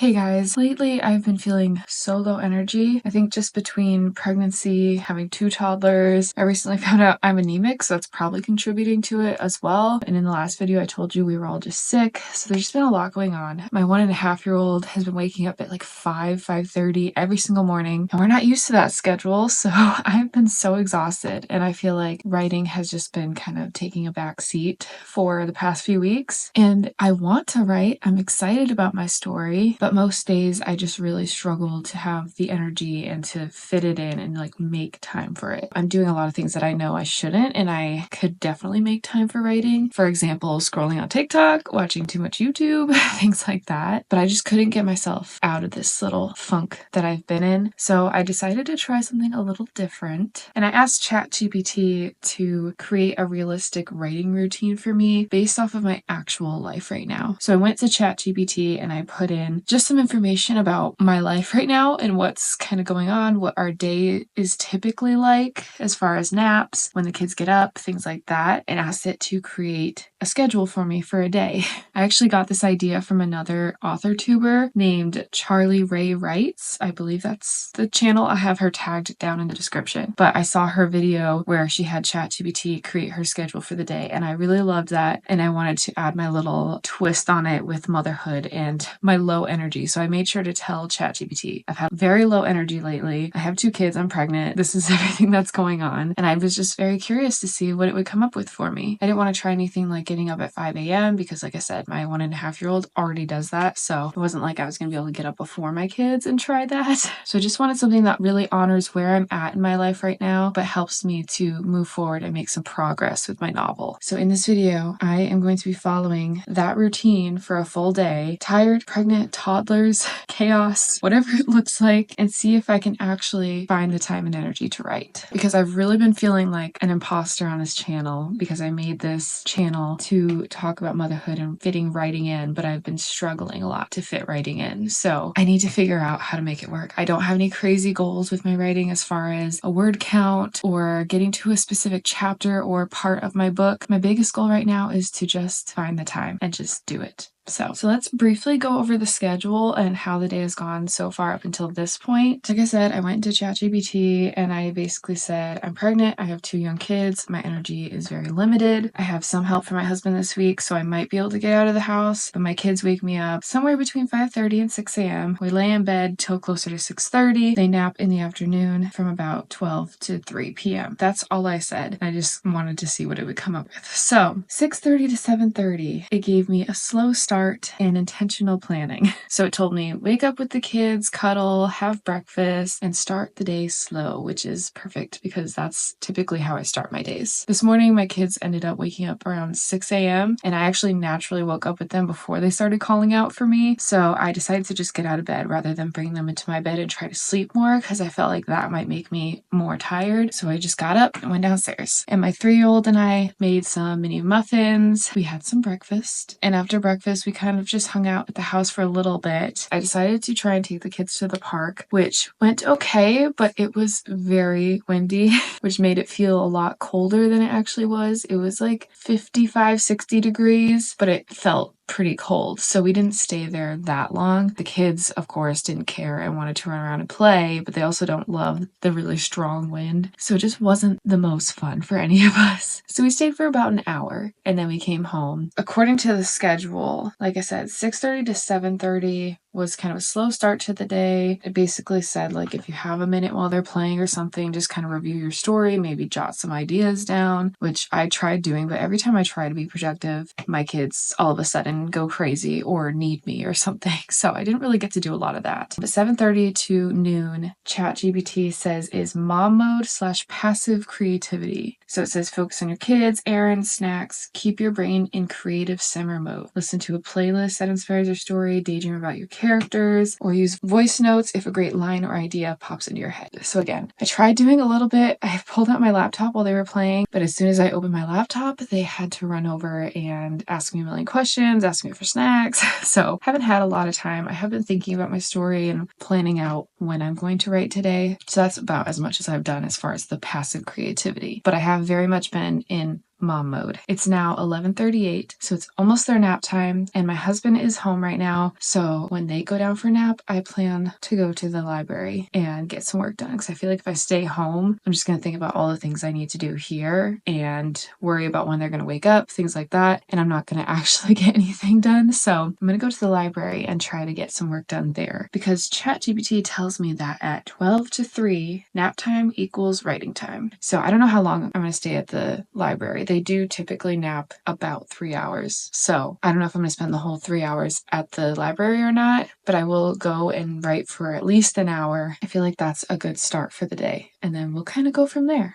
Hey guys, lately I've been feeling so low energy. I think just between pregnancy, having two toddlers, I recently found out I'm anemic, so that's probably contributing to it as well. And in the last video, I told you we were all just sick. So there's just been a lot going on. My 1.5-year-old has been waking up at like 5:30 every single morning, and we're not used to that schedule. So I've been so exhausted, and I feel like writing has just been kind of taking a back seat for the past few weeks. And I want to write. I'm excited about my story, but most days I just really struggle to have the energy and to fit it in and like make time for it. I'm doing a lot of things that I know I shouldn't, and I could definitely make time for writing. For example, scrolling on TikTok, watching too much YouTube, things like that. But I just couldn't get myself out of this little funk that I've been in. So I decided to try something a little different. And I asked ChatGPT to create a realistic writing routine for me based off of my actual life right now. So I went to ChatGPT and I put in just some information about my life right now and what's kind of going on, what our day is typically like as far as naps, when the kids get up, things like that, and asked it to create a schedule for me for a day. I actually got this idea from another author tuber named Charlie Ray Writes. I believe that's the channel. I have her tagged down in the description. But I saw her video where she had ChatGPT create her schedule for the day, and I really loved that. And I wanted to add my little twist on it with motherhood and my low energy. So I made sure to tell ChatGPT, I've had very low energy lately. I have 2 kids. I'm pregnant. This is everything that's going on. And I was just very curious to see what it would come up with for me. I didn't want to try anything like getting up at 5 a.m. because, like I said, my 1.5-year-old already does that. So it wasn't like I was going to be able to get up before my kids and try that. So I just wanted something that really honors where I'm at in my life right now, but helps me to move forward and make some progress with my novel. So in this video, I am going to be following that routine for a full day. Tired, pregnant, toddlers, chaos, whatever it looks like, and see if I can actually find the time and energy to write. Because I've really been feeling like an imposter on this channel because I made this channel to talk about motherhood and fitting writing in, but I've been struggling a lot to fit writing in. So I need to figure out how to make it work. I don't have any crazy goals with my writing as far as a word count or getting to a specific chapter or part of my book. My biggest goal right now is to just find the time and just do it. So let's briefly go over the schedule and how the day has gone so far up until this point. Like I said, I went into ChatGPT and I basically said, I'm pregnant, I have 2 young kids, my energy is very limited. I have some help from my husband this week, so I might be able to get out of the house, but my kids wake me up somewhere between 5:30 and 6 a.m. We lay in bed till closer to 6:30. They nap in the afternoon from about 12 to 3 p.m. That's all I said. I just wanted to see what it would come up with. So 6:30 to 7:30, it gave me a slow start and intentional planning. So it told me, wake up with the kids, cuddle, have breakfast, and start the day slow, which is perfect because that's typically how I start my days. This morning, my kids ended up waking up around 6 a.m. and I actually naturally woke up with them before they started calling out for me. So I decided to just get out of bed rather than bring them into my bed and try to sleep more because I felt like that might make me more tired. So I just got up and went downstairs. And my 3-year-old and I made some mini muffins. We had some breakfast. And after breakfast, we kind of just hung out at the house for a little bit. I decided to try and take the kids to the park, which went okay, but it was very windy, which made it feel a lot colder than it actually was. It was like 55, 60 degrees, but it felt pretty cold, so we didn't stay there that long. The kids, of course, didn't care and wanted to run around and play, but they also don't love the really strong wind, so it just wasn't the most fun for any of us. So we stayed for about an hour, and then we came home. According to the schedule, like I said, 6:30 to 7:30 was kind of a slow start to the day. It basically said, like, if you have a minute while they're playing or something, just kind of review your story, maybe jot some ideas down, which I tried doing, but every time I try to be productive, my kids all of a sudden go crazy or need me or something. So I didn't really get to do a lot of that. But 7:30 to noon, ChatGPT says is mom mode / passive creativity. So it says focus on your kids, errands, snacks, keep your brain in creative simmer mode. Listen to a playlist that inspires your story, daydream about your characters, or use voice notes if a great line or idea pops into your head. So again, I tried doing a little bit. I pulled out my laptop while they were playing, but as soon as I opened my laptop, they had to run over and ask me a million questions, ask me for snacks. So haven't had a lot of time. I have been thinking about my story and planning out when I'm going to write today. So that's about as much as I've done as far as the passive creativity. But I have very much been in mom mode. It's now 11:38, so it's almost their nap time, and my husband is home right now. So when they go down for nap, I plan to go to the library and get some work done, because I feel like if I stay home, I'm just going to think about all the things I need to do here and worry about when they're going to wake up, things like that, and I'm not going to actually get anything done. So I'm going to go to the library and try to get some work done there, because ChatGPT tells me that at 12 to 3, nap time equals writing time. So I don't know how long I'm going to stay at the library. They do typically nap about 3 hours. So I don't know if I'm going to spend the whole 3 hours at the library or not, but I will go and write for at least an hour. I feel like that's a good start for the day. And then we'll kind of go from there.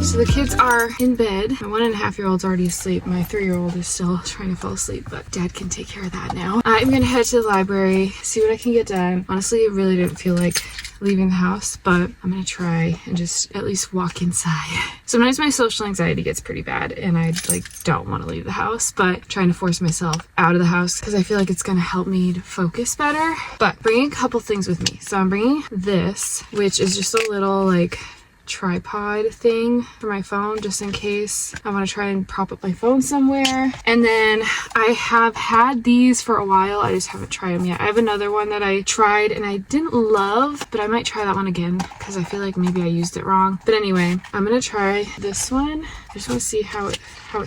So the kids are in bed. My 1.5-year-old's already asleep. My 3-year-old is still trying to fall asleep, but Dad can take care of that now. I'm gonna head to the library, see what I can get done. Honestly, I really didn't feel like leaving the house, but I'm gonna try and just at least walk inside. Sometimes my social anxiety gets pretty bad and I don't want to leave the house, but trying to force myself out of the house because I feel like it's gonna help me to focus better. But bringing a couple things with me. So I'm bringing this, which is just a little tripod thing for my phone, just in case I want to try and prop up my phone somewhere. And then I have had these for a while, I just haven't tried them yet. I have another one that I tried and I didn't love, but I might try that one again because I feel like maybe I used it wrong. But anyway, I'm gonna try this one. I just want to see how it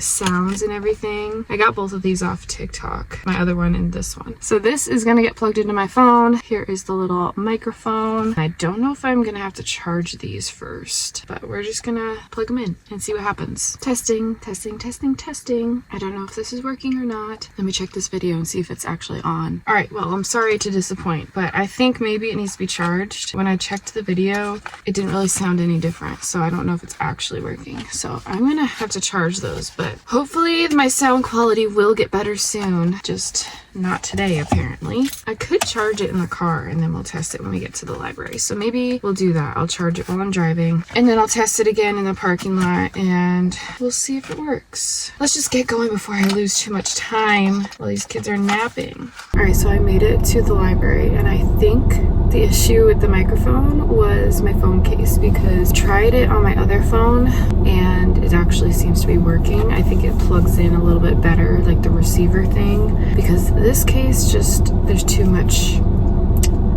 sounds and everything. I got both of these off TikTok, my other one and this one. So this is gonna get plugged into my phone. Here is the little microphone. I don't know if I'm gonna have to charge these first, but we're just gonna plug them in and see what happens. Testing, testing, testing, testing. I don't know if this is working or not. Let me check this video and see if it's actually on. All right, well, I'm sorry to disappoint, but I think maybe it needs to be charged. When I checked the video, it didn't really sound any different, so I don't know if it's actually working. So I'm gonna have to charge those, but hopefully my sound quality will get better soon. Just not today, apparently. I could charge it in the car and then we'll test it when we get to the library. So maybe we'll do that. I'll charge it while I'm driving and then I'll test it again in the parking lot and we'll see if it works. Let's just get going before I lose too much time while these kids are napping. All right, so I made it to the library and I think the issue with the microphone was my phone case, because I tried it on my other phone and it actually seems to be working. I think it plugs in a little bit better, like the receiver thing, because this case just, there's too much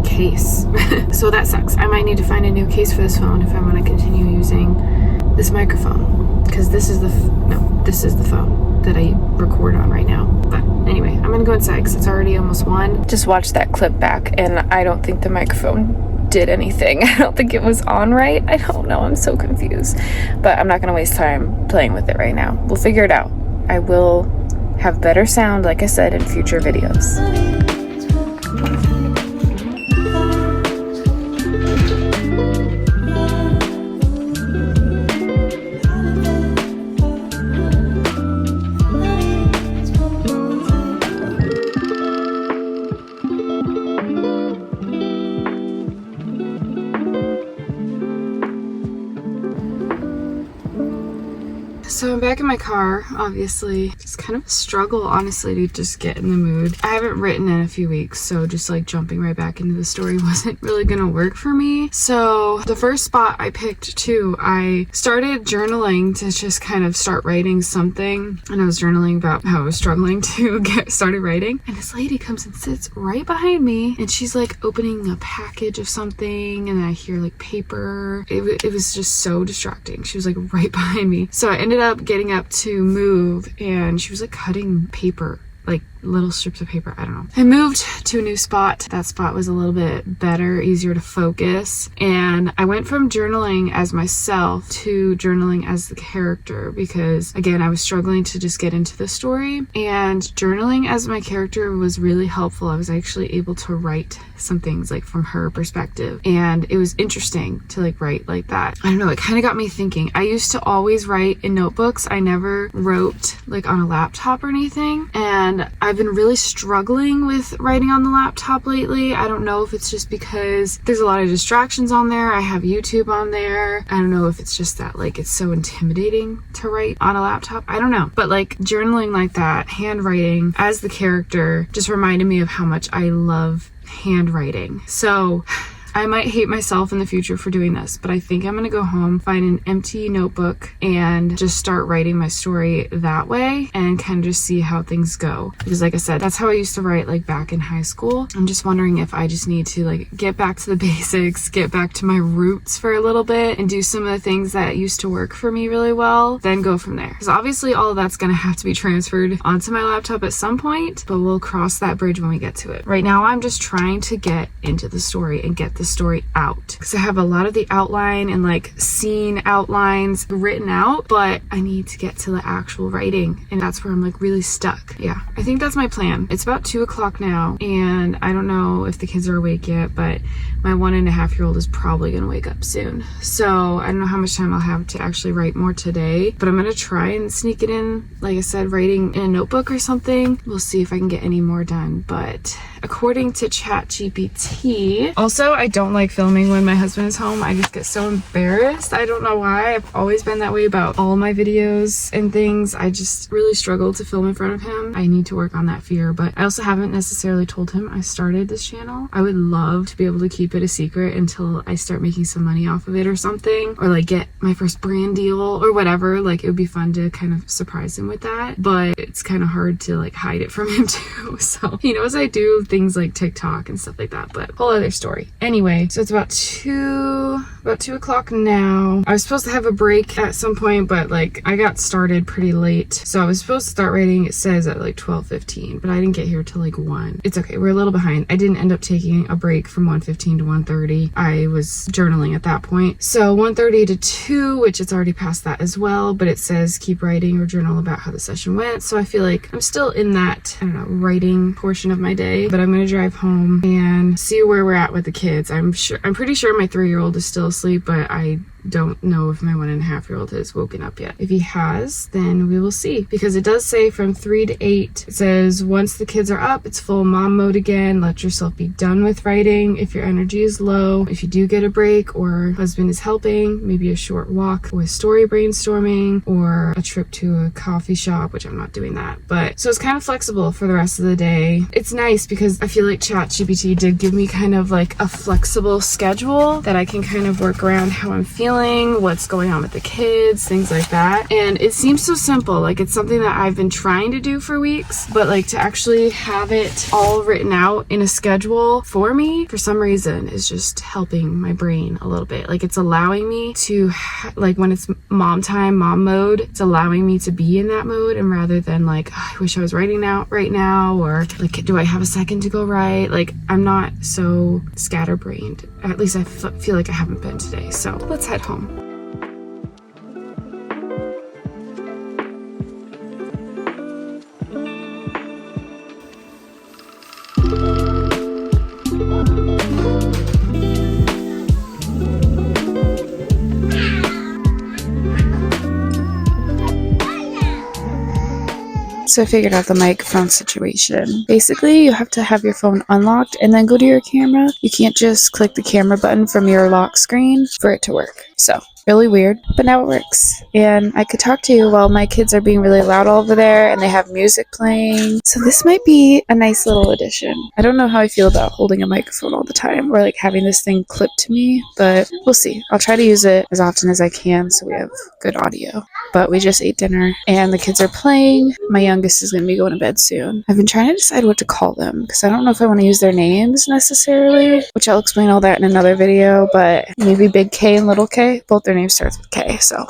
case. So that sucks. I might need to find a new case for this phone if I want to continue using this microphone, because this is the phone that I record on right now. But anyway, I'm gonna go inside because it's already almost 1. Just watch that clip back and I don't think the microphone did anything. I don't think it was on right. I don't know. I'm so confused. But I'm not gonna waste time playing with it right now. We'll figure it out. I will have better sound, like I said, in future videos. So I'm back in my car, obviously. It's kind of a struggle, honestly, to just get in the mood. I haven't written in a few weeks, so just jumping right back into the story wasn't really gonna work for me. So the first spot I picked too, I started journaling to just kind of start writing something. And I was journaling about how I was struggling to get started writing. And this lady comes and sits right behind me and she's opening a package of something and I hear paper. It was just so distracting. She was right behind me. So I ended up getting up to move and she was cutting paper little strips of paper. I don't know. I moved to a new spot. That spot was a little bit better, easier to focus. And I went from journaling as myself to journaling as the character because, again, I was struggling to just get into the story. And journaling as my character was really helpful. I was actually able to write some things like from her perspective. And it was interesting to like write like that. I don't know. It kind of got me thinking. I used to always write in notebooks. I never wrote like on a laptop or anything. And I've been really struggling with writing on the laptop lately. I don't know if it's just because there's a lot of distractions on there. I have YouTube on there. I don't know if it's just that like it's so intimidating to write on a laptop. I don't know. But like journaling like that, handwriting as the character just reminded me of how much I love handwriting. So I might hate myself in the future for doing this, but I think I'm gonna go home, find an empty notebook, and just start writing my story that way and kind of just see how things go. Because like I said, that's how I used to write like back in high school. I'm just wondering if I just need to like get back to the basics, get back to my roots for a little bit and do some of the things that used to work for me really well, then go from there. Because obviously all of that's gonna have to be transferred onto my laptop at some point, but we'll cross that bridge when we get to it. Right now, I'm just trying to get into the story and get the story out because I have a lot of the outline and like scene outlines written out, but I need to get to the actual writing, and that's where I'm like really stuck. Yeah, I think that's my plan. It's about 2 o'clock now, and I don't know if the kids are awake yet, but my 1.5-year-old is probably gonna wake up soon. So I don't know how much time I'll have to actually write more today, but I'm gonna try and sneak it in, like I said, writing in a notebook or something. We'll see if I can get any more done. But according to ChatGPT, also I don't like filming when my husband is home. I just get so embarrassed. I don't know why. I've always been that way about all my videos and things. I just really struggle to film in front of him. I need to work on that fear, but I also haven't necessarily told him I started this channel. I would love to be able to keep it a secret until I start making some money off of it or something, or like get my first brand deal or whatever. Like it would be fun to kind of surprise him with that, but it's kind of hard to like hide it from him too. So he knows I do things like TikTok and stuff like that, but whole other story. Anyway, so it's about 2 o'clock now. I was supposed to have a break at some point, but like I got started pretty late. So I was supposed to start writing, it says at like 12:15, but I didn't get here till like 1. It's okay, we're a little behind. I didn't end up taking a break from 1:15 to 1:30. I was journaling at that point. So 1:30 to 2, which it's already past that as well, but it says keep writing or journal about how the session went. So I feel like I'm still in that, I don't know, writing portion of my day, but I'm gonna drive home and see where we're at with the kids. I'm pretty sure my 3-year-old is still asleep, but I don't know if my 1.5-year-old has woken up yet. If he has, then we will see, because it does say from 3 to 8. It says once the kids are up, it's full mom mode again. Let yourself be done with writing if your energy is low. If you do get a break or husband is helping, maybe a short walk with story brainstorming or a trip to a coffee shop, which I'm not doing that. But so it's kind of flexible for the rest of the day. It's nice because I feel like ChatGPT did give me kind of like a flexible schedule that I can kind of work around how I'm feeling, what's going on with the kids, things like that. And it seems so simple. Like it's something that I've been trying to do for weeks, but like to actually have it all written out in a schedule for me, for some reason, is just helping my brain a little bit. Like it's allowing me to, like when it's mom time, mom mode, it's allowing me to be in that mode, and rather than like, oh, I wish I was writing out right now, or like, do I have a second to go write? Like I'm not so scatterbrained. At least I feel like I haven't been today. So let's head home. So I figured out the microphone situation. Basically, you have to have your phone unlocked and then go to your camera. You can't just click the camera button from your lock screen for it to work. So, really weird, but now it works. And I could talk to you while my kids are being really loud over there and they have music playing. So this might be a nice little addition. I don't know how I feel about holding a microphone all the time or like having this thing clipped to me, but we'll see. I'll try to use it as often as I can so we have good audio. but we just ate dinner and the kids are playing. My youngest is going to be going to bed soon. I've been trying to decide what to call them because I don't know if I want to use their names necessarily, which I'll explain all that in another video, but maybe Big K and Little K. Both their names starts with K, so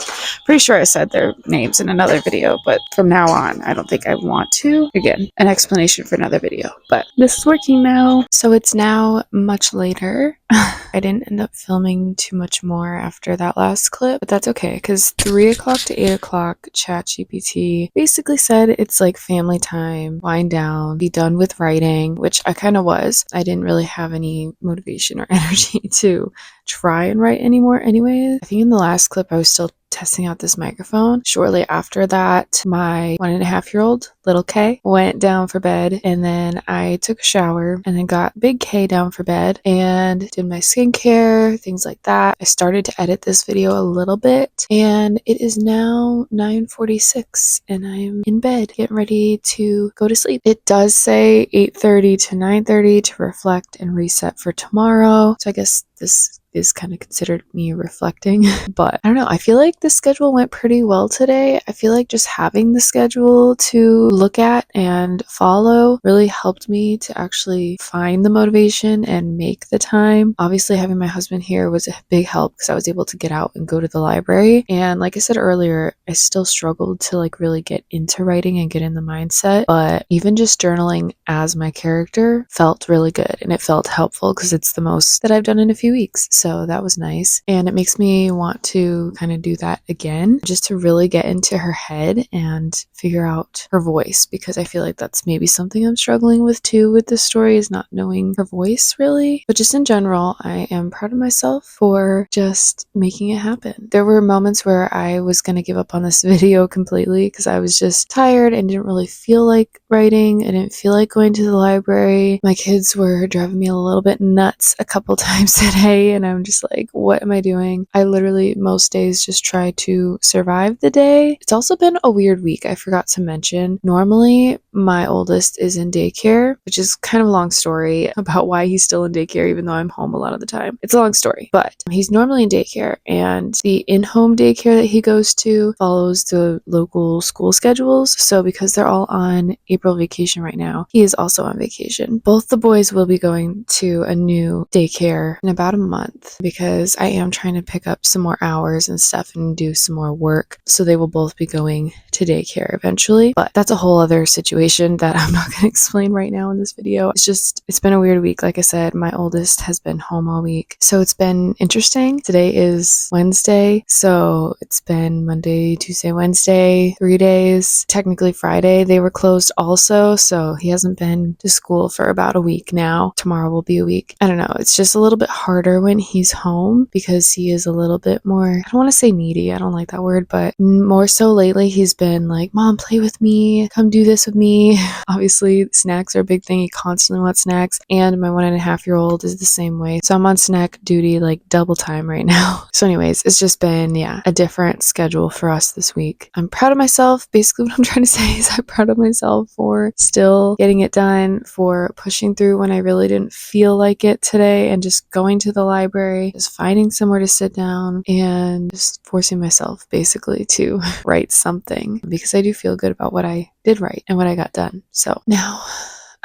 pretty sure I said their names in another video, but from now on, I don't think I want to. Again, an explanation for another video, but this is working now. So it's now much later. I didn't end up filming too much more after that last clip, but that's okay because 3 o'clock to 8 o'clock, ChatGPT basically said it's like family time, wind down, be done with writing, which I kind of was. I didn't really have any motivation or energy to try and write anymore anyway. I think in the last clip I was still testing out this microphone. Shortly after that, my 1.5-year-old, Little K, went down for bed, and then I took a shower and then got Big K down for bed and did my skincare, things like that. I started to edit this video a little bit, and it is now 9:46 and I'm in bed getting ready to go to sleep. It does say 8:30 to 9:30 to reflect and reset for tomorrow, so I guess this is kind of considered me reflecting. But I don't know, I feel like the schedule went pretty well today. I feel like just having the schedule to look at and follow really helped me to actually find the motivation and make the time. Obviously having my husband here was a big help because I was able to get out and go to the library, and like I said earlier, I still struggled to like really get into writing and get in the mindset, but even just journaling as my character felt really good and it felt helpful because it's the most that I've done in a few weeks. So that was nice. And it makes me want to kind of do that again, just to really get into her head and figure out her voice, because I feel like that's maybe something I'm struggling with too with this story, is not knowing her voice really. But just in general, I am proud of myself for just making it happen. There were moments where I was going to give up on this video completely because I was just tired and didn't really feel like writing. I didn't feel like going to the library. My kids were driving me a little bit nuts a couple times today, and I'm just like, what am I doing? I literally most days just try to survive the day. It's also been a weird week. I forgot to mention, normally my oldest is in daycare, which is kind of a long story about why he's still in daycare even though I'm home a lot of the time. It's a long story, but he's normally in daycare, and the in-home daycare that he goes to follows the local school schedules. So because they're all on April vacation right now, he is also on vacation. Both the boys will be going to a new daycare in about a month because I am trying to pick up some more hours and stuff and do some more work. So they will both be going to daycare eventually, but that's a whole other situation that I'm not going to explain right now in this video. It's been a weird week. Like I said, my oldest has been home all week, so it's been interesting. Today is Wednesday, so it's been Monday, Tuesday, Wednesday, 3 days. Technically Friday they were closed also, so he hasn't been to school for about a week now. Tomorrow will be a week. I don't know, it's just a little bit harder when he's home because he is a little bit more, I don't want to say needy, I don't like that word, but more so lately he's been like, Mom, play with me, come do this with me. Obviously snacks are a big thing. He constantly wants snacks, and my 1.5-year-old is the same way, so I'm on snack duty like double time right now. So anyways, it's just been a different schedule for us this week. I'm proud of myself. Basically what I'm trying to say is I'm proud of myself for still getting it done, for pushing through when I really didn't feel like it today, and just going to the library, just finding somewhere to sit down and just forcing myself basically to write something, because I do feel good about what I did write and what I got done. So now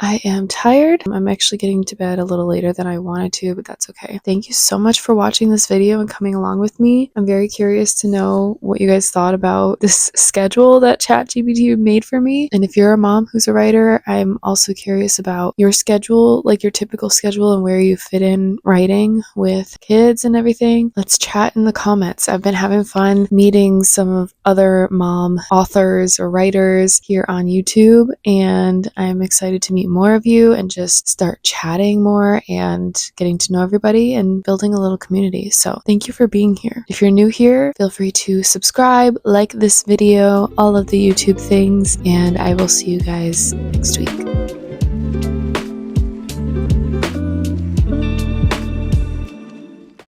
I am tired. I'm actually getting to bed a little later than I wanted to, but that's okay. Thank you so much for watching this video and coming along with me. I'm very curious to know what you guys thought about this schedule that ChatGPT made for me. And if you're a mom who's a writer, I'm also curious about your schedule, like your typical schedule, and where you fit in writing with kids and everything. Let's chat in the comments. I've been having fun meeting some of other mom authors or writers here on YouTube, and I'm excited to meet more of you and just start chatting more and getting to know everybody and building a little community. So thank you for being here. If you're new here, feel free to subscribe, like this video, all of the YouTube things, and I will see you guys next week.